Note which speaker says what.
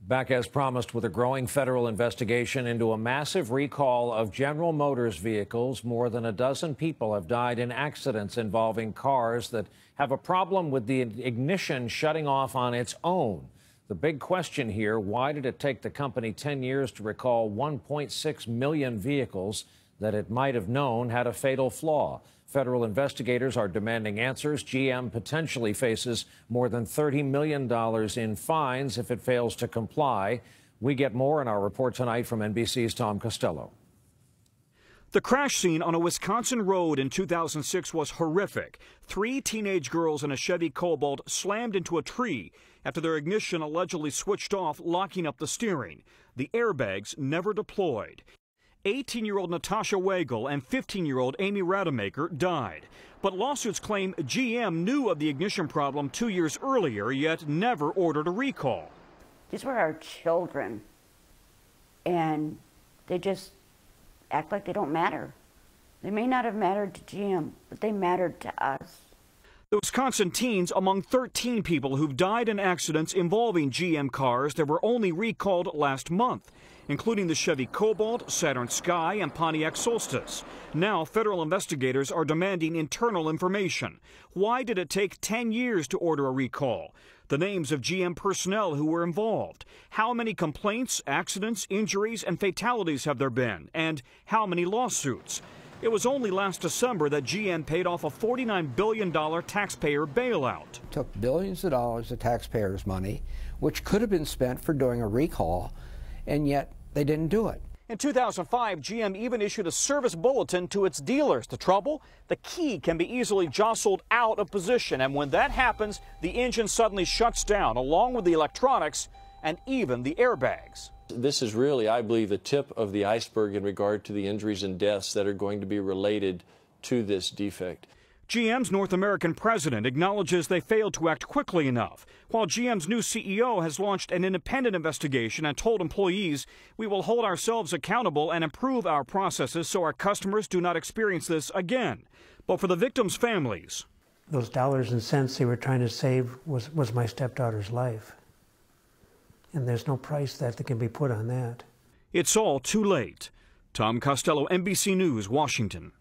Speaker 1: Back as promised with a growing federal investigation into a massive recall of General Motors vehicles. More than a dozen people have died in accidents involving cars that have a problem with the ignition shutting off on its own. The big question here, why did it take the company 10 years to recall 1.6 million vehicles that it might have known had a fatal flaw? Federal investigators are demanding answers. GM potentially faces more than $30 million in fines if it fails to comply. We get more in our report tonight from NBC's Tom Costello.
Speaker 2: The crash scene on a Wisconsin road in 2006 was horrific. 3 teenage girls in a Chevy Cobalt slammed into a tree after their ignition allegedly switched off, locking up the steering. The airbags never deployed. 18-year-old Natasha Wagle and 15-year-old Amy Rademacher died. But lawsuits claim GM knew of the ignition problem 2 years earlier, yet never ordered a recall.
Speaker 3: These were our children, and they just act like they don't matter. They may not have mattered to GM, but they mattered to us.
Speaker 2: The Wisconsin teens among 13 people who've died in accidents involving GM cars that were only recalled last month, including the Chevy Cobalt, Saturn Sky, and Pontiac Solstice. Now, federal investigators are demanding internal information. Why did it take 10 years to order a recall? The names of GM personnel who were involved. How many complaints, accidents, injuries, and fatalities have there been? And how many lawsuits? It was only last December that GM paid off a $49 billion taxpayer bailout.
Speaker 4: Took billions of dollars of taxpayers' money, which could have been spent for doing a recall, and yet they didn't do it.
Speaker 2: In 2005, GM even issued a service bulletin to its dealers. The trouble? The key can be easily jostled out of position, and when that happens, the engine suddenly shuts down, along with the electronics and even the airbags.
Speaker 5: This is really, I believe, the tip of the iceberg in regard to the injuries and deaths that are going to be related to this defect.
Speaker 2: GM's North American president acknowledges they failed to act quickly enough, while GM's new CEO has launched an independent investigation and told employees, "We will hold ourselves accountable and improve our processes so our customers do not experience this again." But for the victims' families,
Speaker 6: those dollars and cents they were trying to save was my stepdaughter's life. And there's no price that can be put on that.
Speaker 2: It's all too late. Tom Costello, NBC News, Washington.